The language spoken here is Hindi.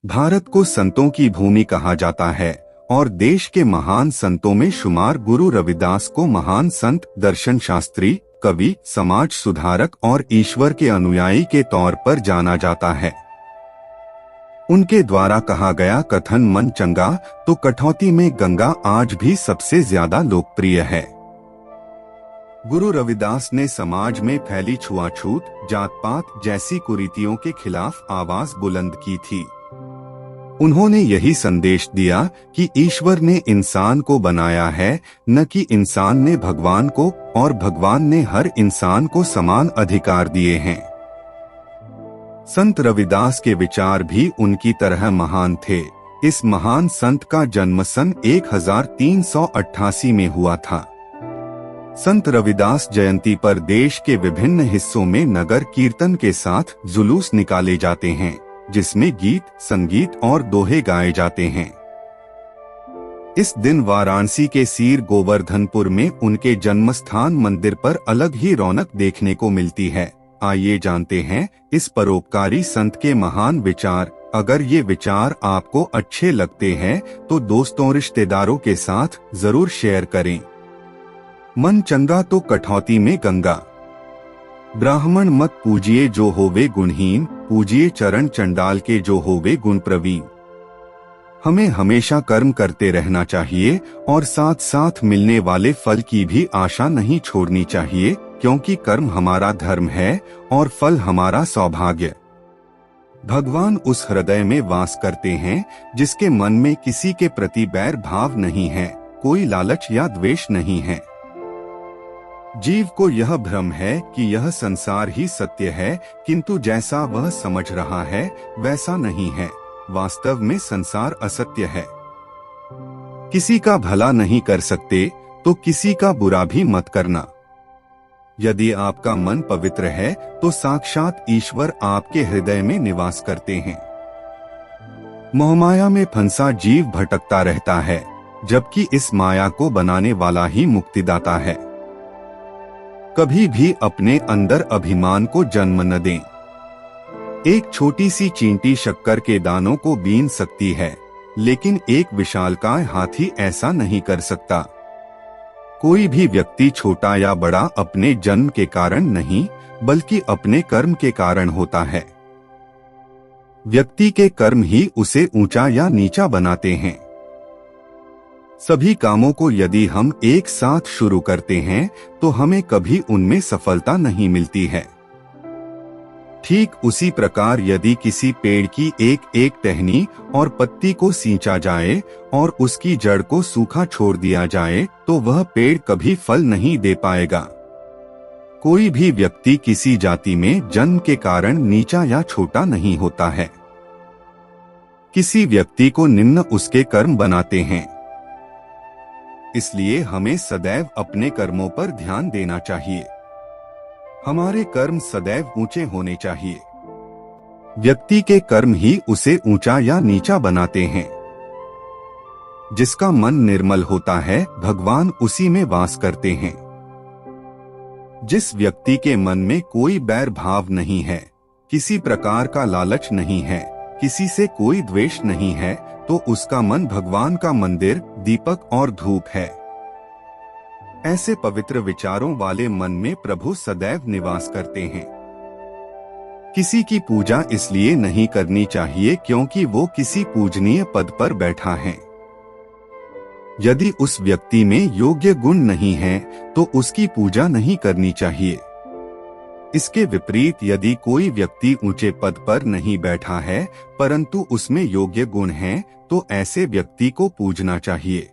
भारत को संतों की भूमि कहा जाता है और देश के महान संतों में शुमार गुरु रविदास को महान संत, दर्शन शास्त्री, कवि, समाज सुधारक और ईश्वर के अनुयायी के तौर पर जाना जाता है। उनके द्वारा कहा गया कथन मन चंगा तो कटौती में गंगा आज भी सबसे ज्यादा लोकप्रिय है। गुरु रविदास ने समाज में फैली छुआछूत, जात पात जैसी कुरीतियों के खिलाफ आवाज बुलंद की थी। उन्होंने यही संदेश दिया कि ईश्वर ने इंसान को बनाया है, न कि इंसान ने भगवान को, और भगवान ने हर इंसान को समान अधिकार दिए हैं। संत रविदास के विचार भी उनकी तरह महान थे। इस महान संत का जन्म सन 1388 में हुआ था। संत रविदास जयंती पर देश के विभिन्न हिस्सों में नगर कीर्तन के साथ जुलूस निकाले जाते हैं, जिसमें गीत, संगीत और दोहे गाए जाते हैं। इस दिन वाराणसी के सीर गोवर्धनपुर में उनके जन्मस्थान मंदिर पर अलग ही रौनक देखने को मिलती है। आइए जानते हैं इस परोपकारी संत के महान विचार। अगर ये विचार आपको अच्छे लगते हैं तो दोस्तों, रिश्तेदारों के साथ जरूर शेयर करें। मन चंगा तो कटौती में गंगा। ब्राह्मण मत पूजिए जो होवे गुणहीन, पूजिए चरण चंडाल के जो होवे गुण प्रवीण। हमें हमेशा कर्म करते रहना चाहिए और साथ साथ मिलने वाले फल की भी आशा नहीं छोड़नी चाहिए, क्योंकि कर्म हमारा धर्म है और फल हमारा सौभाग्य। भगवान उस हृदय में वास करते हैं जिसके मन में किसी के प्रति बैर भाव नहीं है, कोई लालच या द्वेष नहीं है। जीव को यह भ्रम है कि यह संसार ही सत्य है, किंतु जैसा वह समझ रहा है वैसा नहीं है। वास्तव में संसार असत्य है। किसी का भला नहीं कर सकते तो किसी का बुरा भी मत करना। यदि आपका मन पवित्र है तो साक्षात ईश्वर आपके हृदय में निवास करते हैं। मोहमाया में फंसा जीव भटकता रहता है, जबकि इस माया को बनाने वाला ही मुक्तिदाता है। कभी भी अपने अंदर अभिमान को जन्म न दें। एक छोटी सी चींटी शक्कर के दानों को बीन सकती है, लेकिन एक विशालकाय हाथी ऐसा नहीं कर सकता। कोई भी व्यक्ति छोटा या बड़ा अपने जन्म के कारण नहीं, बल्कि अपने कर्म के कारण होता है। व्यक्ति के कर्म ही उसे ऊंचा या नीचा बनाते हैं। सभी कामों को यदि हम एक साथ शुरू करते हैं तो हमें कभी उनमें सफलता नहीं मिलती है। ठीक उसी प्रकार यदि किसी पेड़ की एक एक टहनी और पत्ती को सींचा जाए और उसकी जड़ को सूखा छोड़ दिया जाए तो वह पेड़ कभी फल नहीं दे पाएगा। कोई भी व्यक्ति किसी जाति में जन्म के कारण नीचा या छोटा नहीं होता है। किसी व्यक्ति को निम्न उसके कर्म बनाते हैं। इसलिए हमें सदैव अपने कर्मों पर ध्यान देना चाहिए। हमारे कर्म सदैव ऊंचे होने चाहिए। व्यक्ति के कर्म ही उसे ऊंचा या नीचा बनाते हैं। जिसका मन निर्मल होता है, भगवान उसी में वास करते हैं। जिस व्यक्ति के मन में कोई बैर भाव नहीं है, किसी प्रकार का लालच नहीं है, किसी से कोई द्वेष नहीं है, तो उसका मन भगवान का मंदिर, दीपक और धूप है। ऐसे पवित्र विचारों वाले मन में प्रभु सदैव निवास करते हैं। किसी की पूजा इसलिए नहीं करनी चाहिए क्योंकि वो किसी पूजनीय पद पर बैठा है। यदि उस व्यक्ति में योग्य गुण नहीं है तो उसकी पूजा नहीं करनी चाहिए। इसके विपरीत यदि कोई व्यक्ति ऊंचे पद पर नहीं बैठा है परंतु उसमें योग्य गुण हैं, तो ऐसे व्यक्ति को पूजना चाहिए।